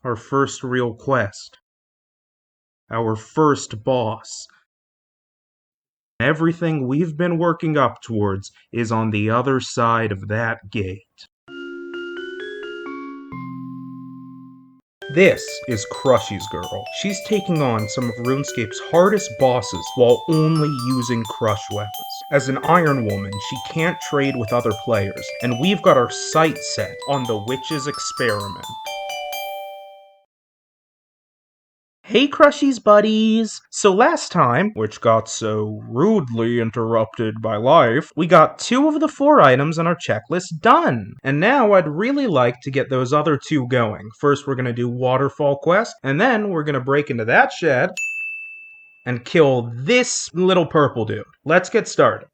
Our first real quest. Our first boss. Everything we've been working up towards is on the other side of that gate. This is Crushies Girl. She's taking on some of RuneScape's hardest bosses while only using crush weapons. As an Iron Woman, she can't trade with other players, and we've got our sights set on the Witch's Experiment. Hey Crushies buddies! So last time, which got so rudely interrupted by life, we got 2 of the 4 items on our checklist done. And now I'd really like to get those other 2 going. First we're gonna do Waterfall Quest, and then we're gonna break into that shed and kill this little purple dude. Let's get started.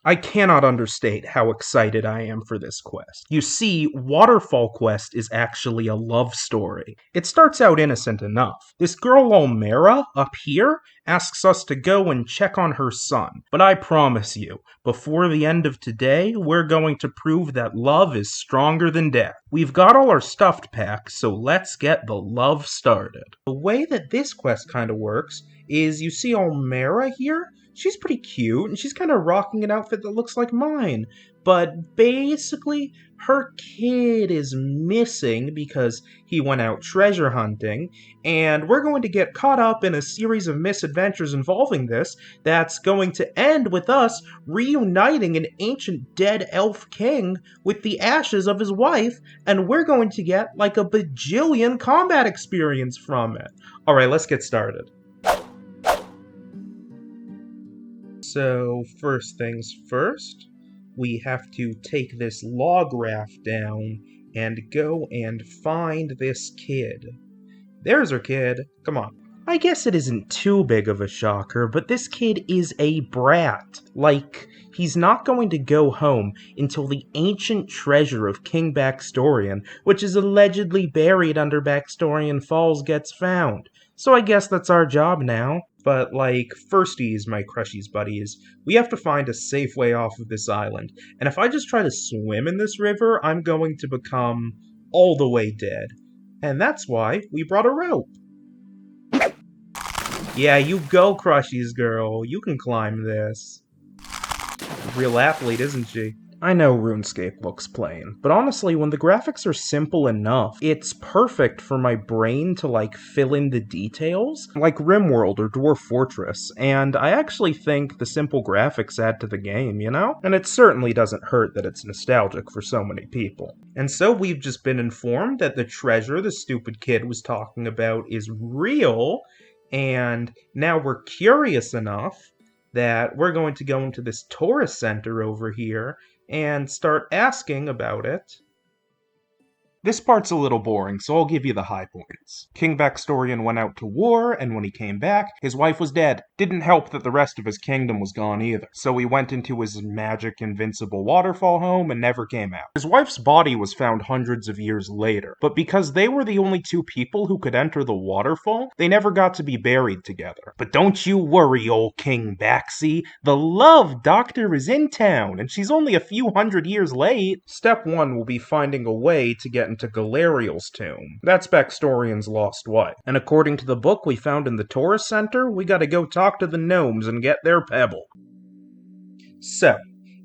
I cannot understate how excited I am for this quest. You see, Waterfall Quest is actually a love story. It starts out innocent enough. This girl Olmera, up here, asks us to go and check on her son. But I promise you, before the end of today, we're going to prove that love is stronger than death. We've got all our stuffed packs, so let's get the love started. The way that this quest kind of works is you see Olmera here? She's pretty cute, and she's kind of rocking an outfit that looks like mine. But basically, her kid is missing because he went out treasure hunting, and we're going to get caught up in a series of misadventures involving this that's going to end with us reuniting an ancient dead elf king with the ashes of his wife, and we're going to get like a bajillion combat experience from it. Alright, let's get started. So, first things first, we have to take this log raft down and go and find this kid. There's our kid. Come on. I guess it isn't too big of a shocker, but this kid is a brat. Like, he's not going to go home until the ancient treasure of King Baxtorian, which is allegedly buried under Baxtorian Falls, gets found. So I guess that's our job now. But, like, firsties, my Crushies buddies, we have to find a safe way off of this island. And if I just try to swim in this river, I'm going to become all the way dead. And that's why we brought a rope. Yeah, you go, Crushies Girl. You can climb this. Real athlete, isn't she? I know RuneScape looks plain, but honestly, when the graphics are simple enough, it's perfect for my brain to, like, fill in the details, like RimWorld or Dwarf Fortress, and I actually think the simple graphics add to the game, you know? And it certainly doesn't hurt that it's nostalgic for so many people. And so we've just been informed that the treasure the stupid kid was talking about is real, and now we're curious enough that we're going to go into this tourist center over here and start asking about it. This part's a little boring, so I'll give you the high points. King Baxtorian went out to war, and when he came back, his wife was dead. Didn't help that the rest of his kingdom was gone either. So he went into his magic invincible waterfall home and never came out. His wife's body was found hundreds of years later, but because they were the only 2 people who could enter the waterfall, they never got to be buried together. But don't you worry, old King Baxi, the love doctor is in town, and she's only a few hundred years late. Step 1 will be finding a way to get into Galariel's tomb. That's Baxtorian's lost wife. And according to the book we found in the tourist center, we gotta go talk to the gnomes and get their pebble. So,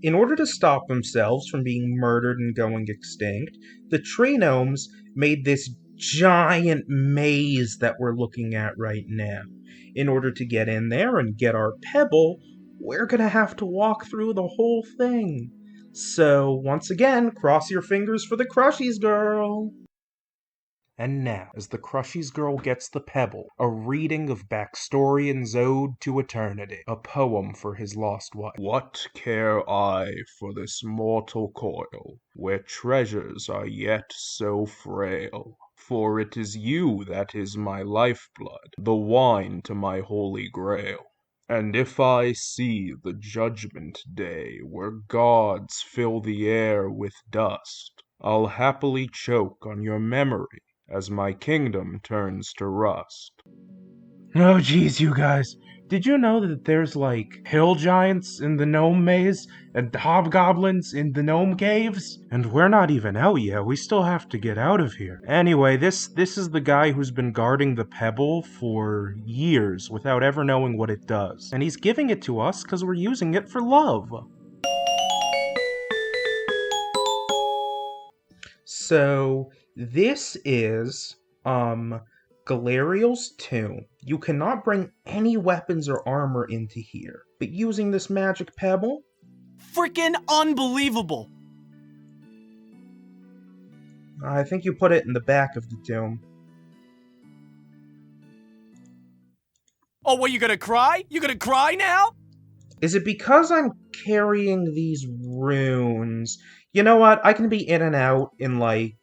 in order to stop themselves from being murdered and going extinct, the tree gnomes made this giant maze that we're looking at right now. In order to get in there and get our pebble, we're gonna have to walk through the whole thing. So, once again, cross your fingers for the Crushies Girl! And now, as the Crushies Girl gets the pebble, a reading of Baxtorian's Ode to Eternity, a poem for his lost wife. What care I for this mortal coil, where treasures are yet so frail? For it is you that is my lifeblood, the wine to my holy grail. And if I see the judgment day, where gods fill the air with dust, I'll happily choke on your memory as my kingdom turns to rust. Oh geez, you guys. Did you know that there's like hill giants in the gnome maze and hobgoblins in the gnome caves? And we're not even out yet. We still have to get out of here. Anyway, this is the guy who's been guarding the pebble for years without ever knowing what it does. And he's giving it to us because we're using it for love. So this is Galariel's tomb. You cannot bring any weapons or armor into here, but using this magic pebble, freaking unbelievable. I think you put it in the back of the tomb. Oh, what, you gonna cry? You gonna cry now? Is it because I'm carrying these runes? You know what? I can be in and out in like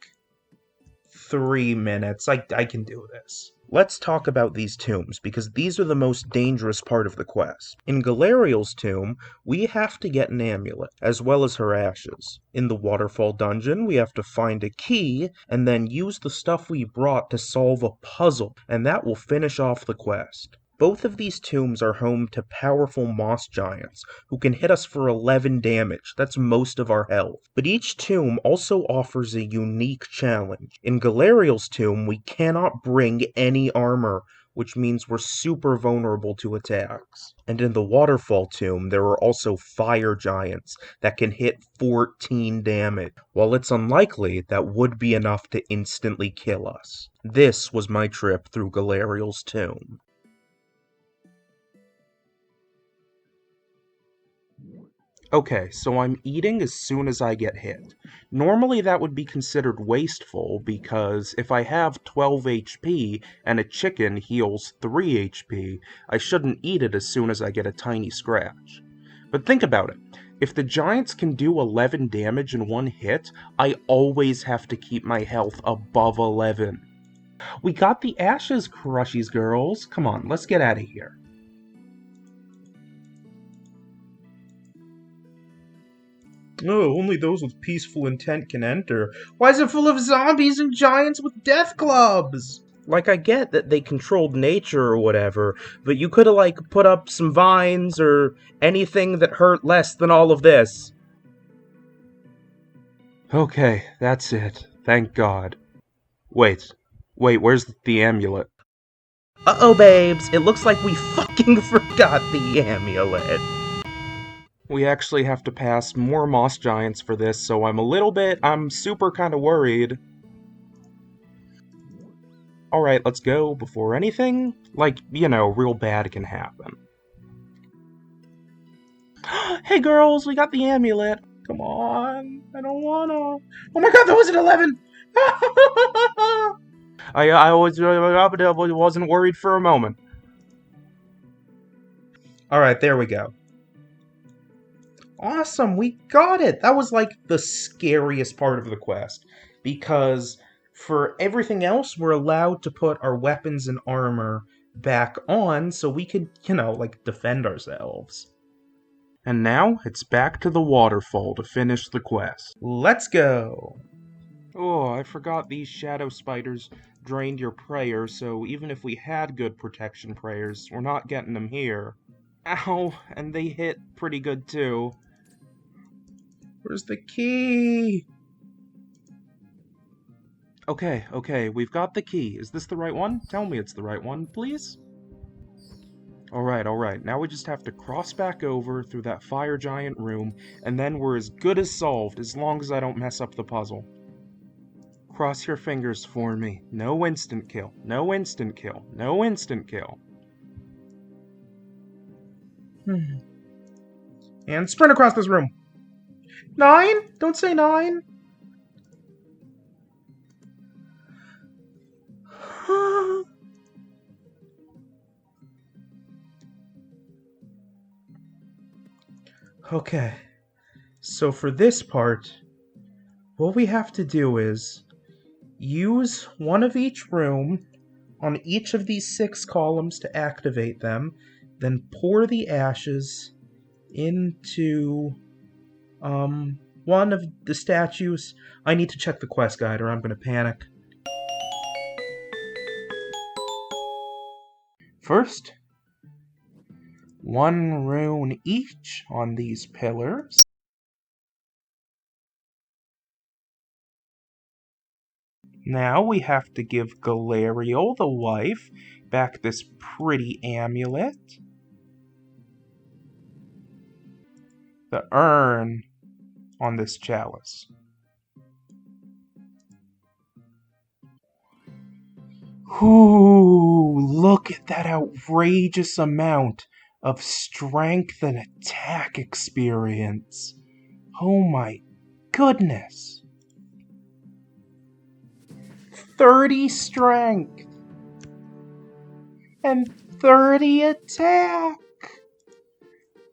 3 minutes. I can do this. Let's talk about these tombs, because these are the most dangerous part of the quest. In Galariel's tomb, we have to get an amulet, as well as her ashes. In the Waterfall dungeon, we have to find a key, and then use the stuff we brought to solve a puzzle, and that will finish off the quest. Both of these tombs are home to powerful moss giants, who can hit us for 11 damage, that's most of our health. But each tomb also offers a unique challenge. In Galariel's tomb, we cannot bring any armor, which means we're super vulnerable to attacks. And in the Waterfall tomb, there are also fire giants that can hit 14 damage. While it's unlikely, that would be enough to instantly kill us. This was my trip through Galariel's tomb. Okay, so I'm eating as soon as I get hit. Normally that would be considered wasteful, because if I have 12 HP and a chicken heals 3 HP, I shouldn't eat it as soon as I get a tiny scratch. But think about it. If the giants can do 11 damage in one hit, I always have to keep my health above 11. We got the ashes, Crushies Girls. Come on, let's get out of here. Oh, only those with peaceful intent can enter. Why is it full of zombies and giants with death clubs? Like, I get that they controlled nature or whatever, but you could've, like, put up some vines or anything that hurt less than all of this. Okay, that's it. Thank God. Wait, where's the amulet? Uh-oh, babes, it looks like we fucking forgot the amulet. We actually have to pass more moss giants for this, so I'm super kind of worried. Alright, let's go before anything, real bad can happen. Hey girls, we got the amulet. Come on, I don't wanna. Oh my god, that was an 11! I wasn't worried for a moment. Alright, there we go. Awesome, we got it! That was like the scariest part of the quest, because for everything else, we're allowed to put our weapons and armor back on so we could, defend ourselves. And now, it's back to the waterfall to finish the quest. Let's go! Oh, I forgot these shadow spiders drained your prayer, so even if we had good protection prayers, we're not getting them here. Ow, and they hit pretty good too. Where's the key? Okay, we've got the key. Is this the right one? Tell me it's the right one, please. Alright. Now we just have to cross back over through that fire giant room, and then we're as good as solved, as long as I don't mess up the puzzle. Cross your fingers for me. No instant kill. No instant kill. No instant kill. And sprint across this room. 9? Don't say 9. Okay. So for this part, what we have to do is use one of each room on each of these 6 columns to activate them, then pour the ashes into one of the statues. I need to check the quest guide or I'm going to panic. First, 1 rune each on these pillars. Now we have to give Galariel, the wife, back this pretty amulet. The urn on this chalice. Ooh, look at that outrageous amount of strength and attack experience. Oh my goodness. 30 strength and 30 attack.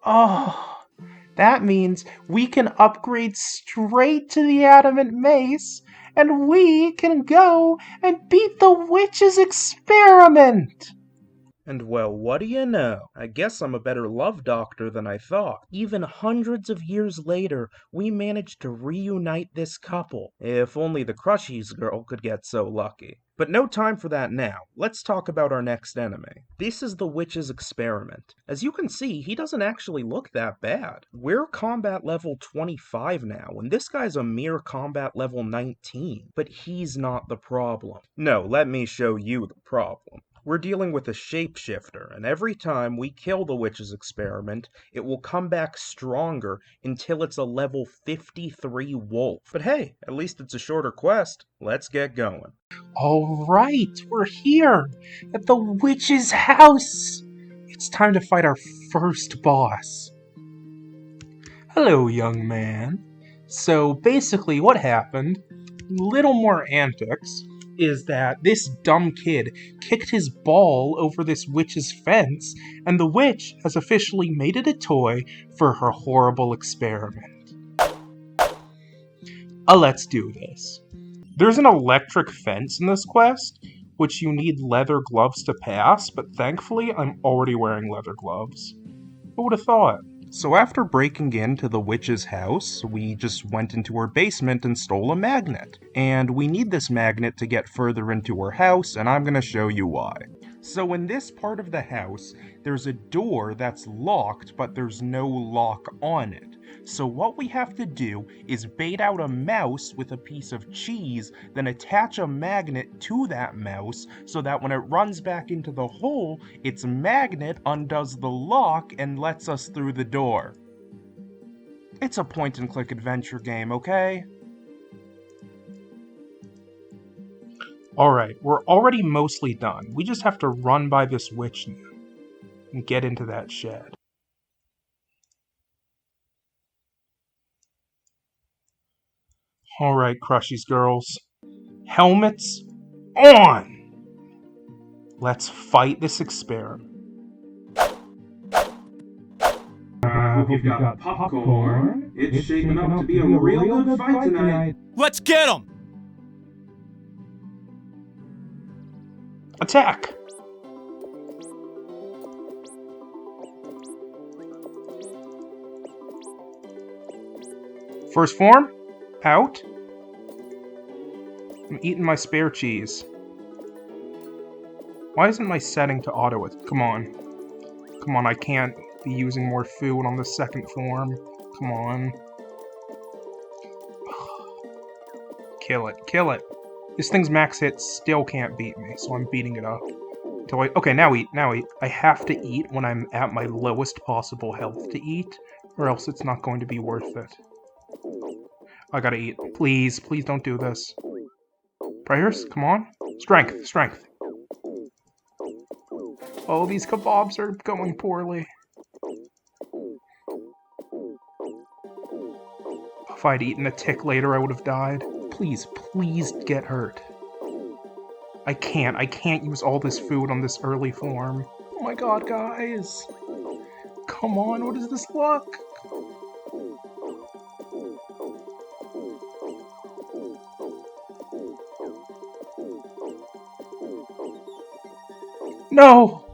Oh, that means we can upgrade straight to the adamant mace, and we can go and beat the witch's experiment! And well, what do you know? I guess I'm a better love doctor than I thought. Even hundreds of years later, we managed to reunite this couple. If only the Crushies Girl could get so lucky. But no time for that now. Let's talk about our next enemy. This is the witch's experiment. As you can see, he doesn't actually look that bad. We're combat level 25 now, and this guy's a mere combat level 19. But he's not the problem. No, let me show you the problem. We're dealing with a shapeshifter, and every time we kill the witch's experiment, it will come back stronger until it's a level 53 wolf. But hey, at least it's a shorter quest. Let's get going. Alright, we're here at the witch's house. It's time to fight our first boss. Hello, young man. So basically what happened, little more antics, is that this dumb kid kicked his ball over this witch's fence, and the witch has officially made it a toy for her horrible experiment. Let's do this. There's an electric fence in this quest, which you need leather gloves to pass, but thankfully I'm already wearing leather gloves. Who would have thought? So after breaking into the witch's house, we just went into her basement and stole a magnet. And we need this magnet to get further into her house, and I'm gonna show you why. So in this part of the house, there's a door that's locked, but there's no lock on it. So what we have to do is bait out a mouse with a piece of cheese, then attach a magnet to that mouse so that when it runs back into the hole, its magnet undoes the lock and lets us through the door. It's a point-and-click adventure game, okay? Alright, we're already mostly done. We just have to run by this witch now and get into that shed. Alright, Crushies girls. Helmets on! Let's fight this experiment. Hope you've got popcorn. It's shaping up to be a real good fight tonight. Let's get him! Attack! First form, out. I'm eating my spare cheese. Why isn't my setting to auto it? Come on. Come on, I can't be using more food on the second form. Come on. Kill it, kill it. This thing's max hit still can't beat me, so I'm beating it up. Okay, now eat, now eat. I have to eat when I'm at my lowest possible health to eat, or else it's not going to be worth it. I gotta eat. Please, please don't do this. Prayers, come on. Strength, strength. Oh, these kebabs are going poorly. If I'd eaten a tick later, I would have died. Please, please get hurt. I can't use all this food on this early form. Oh my god, guys. Come on, what is this luck? No!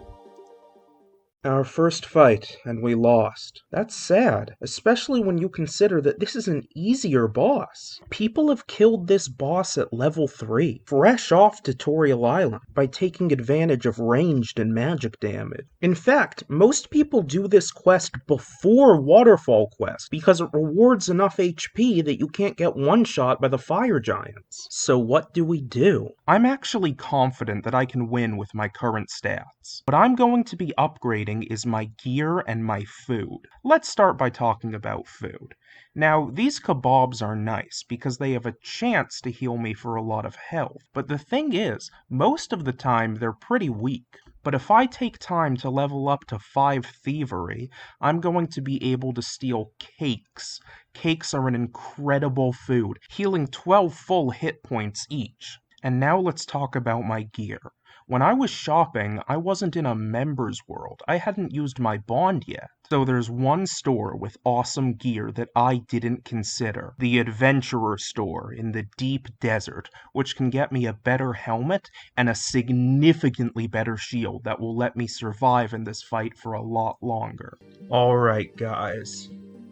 Our first fight, and we lost. That's sad, especially when you consider that this is an easier boss. People have killed this boss at level 3, fresh off Tutorial Island, by taking advantage of ranged and magic damage. In fact, most people do this quest before Waterfall Quest, because it rewards enough HP that you can't get one-shot by the fire giants. So what do? I'm actually confident that I can win with my current stats. What I'm going to be upgrading is my gear and my food. Let's start by talking about food. Now, these kebabs are nice because they have a chance to heal me for a lot of health, but the thing is, most of the time they're pretty weak. But if I take time to level up to 5 thievery, I'm going to be able to steal cakes. Cakes are an incredible food, healing 12 full hit points each. And now let's talk about my gear. When I was shopping, I wasn't in a members world. I hadn't used my bond yet. So there's one store with awesome gear that I didn't consider. The Adventurer store in the deep desert, which can get me a better helmet and a significantly better shield that will let me survive in this fight for a lot longer. Alright guys,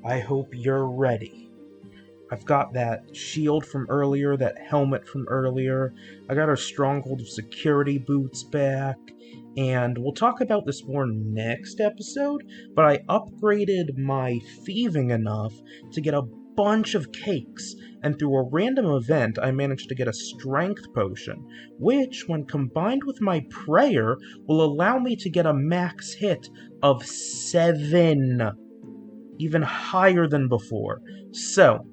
I hope you're ready. I've got that shield from earlier, that helmet from earlier. I got our Stronghold of Security boots back. And we'll talk about this more next episode, but I upgraded my thieving enough to get a bunch of cakes, and through a random event I managed to get a strength potion, which, when combined with my prayer, will allow me to get a max hit of 7. Even higher than before. So,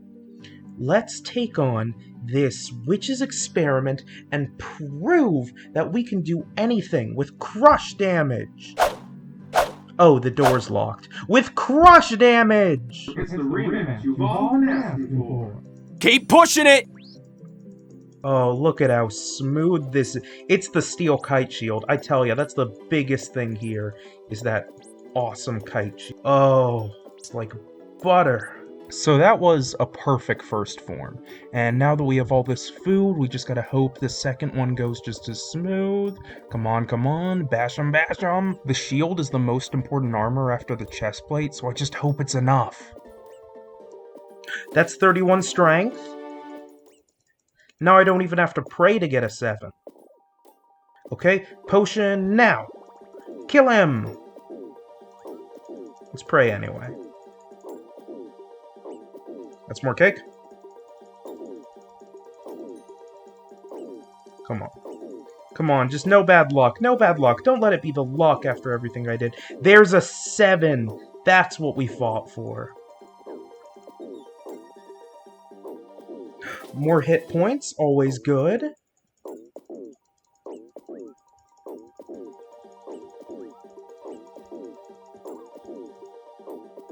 let's take on this witch's experiment and prove that we can do anything with crush damage. Oh, the door's locked. With crush damage! It's the rematch you've all been asking for. Keep pushing it! Oh, look at how smooth this is. It's the steel kite shield. I tell ya, that's the biggest thing here, is that awesome kite shield. Oh, it's like butter. So that was a perfect first form, and now that we have all this food, we just gotta hope the second one goes just as smooth. Come on, bash 'em, bash 'em! The shield is the most important armor after the chestplate, so I just hope it's enough. That's 31 strength. Now I don't even have to pray to get a 7. Okay, potion now! Kill him! Let's pray anyway. That's more cake. Come on. Come on, just no bad luck. No bad luck. Don't let it be the luck after everything I did. There's a 7. That's what we fought for. More hit points. Always good.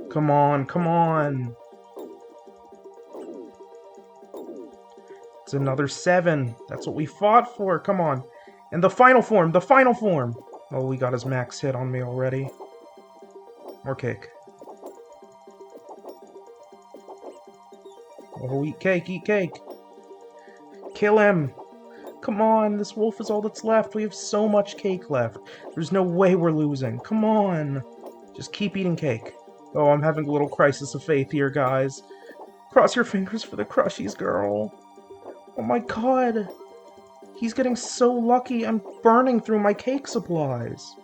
Come on. It's another 7. That's what we fought for. Come on. And the final form. Oh, we got his max hit on me already. More cake. Oh, eat cake. Kill him. Come on, this wolf is all that's left. We have so much cake left. There's no way we're losing. Come on. Just keep eating cake. Oh, I'm having a little crisis of faith here, guys. Cross your fingers for the Crushies Girl. Oh my god! He's getting so lucky, I'm burning through my cake supplies.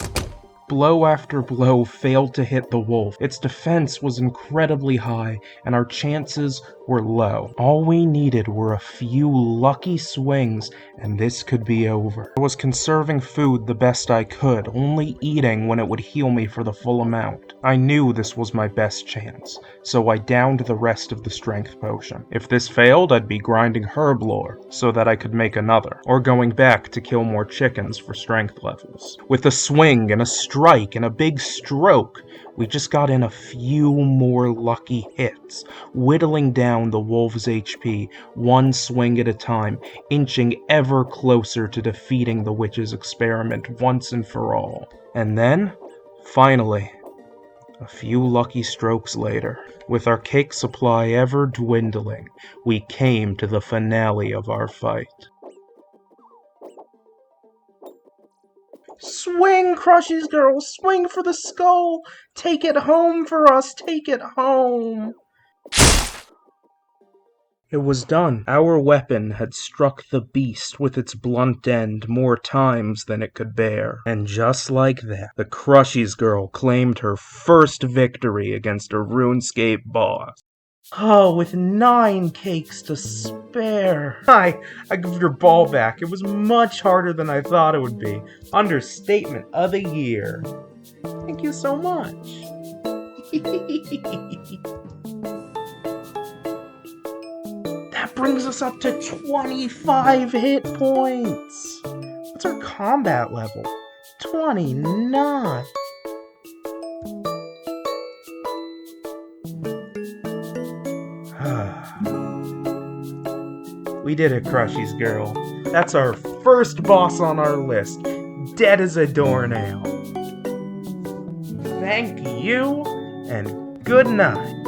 Blow after blow failed to hit the wolf. Its defense was incredibly high, and our chances were low. All we needed were a few lucky swings, and this could be over. I was conserving food the best I could, only eating when it would heal me for the full amount. I knew this was my best chance, so I downed the rest of the strength potion. If this failed, I'd be grinding herb lore, so that I could make another, or going back to kill more chickens for strength levels. With a swing and a strike and a big stroke, we just got in a few more lucky hits, whittling down the wolf's HP one swing at a time, inching ever closer to defeating the witch's experiment once and for all. And then, finally, a few lucky strokes later, with our cake supply ever dwindling, we came to the finale of our fight. Swing, Crushies Girl, swing for the skull! Take it home for us, take it home! It was done. Our weapon had struck the beast with its blunt end more times than it could bear. And just like that, the Crushies Girl claimed her first victory against a RuneScape boss. Oh, with 9 cakes to spare. I give your ball back. It was much harder than I thought it would be. Understatement of the year. Thank you so much. That brings us up to 25 hit points. What's our combat level? 29. We did it, Crushies Girl. That's our first boss on our list. Dead as a doornail. Thank you, and good night.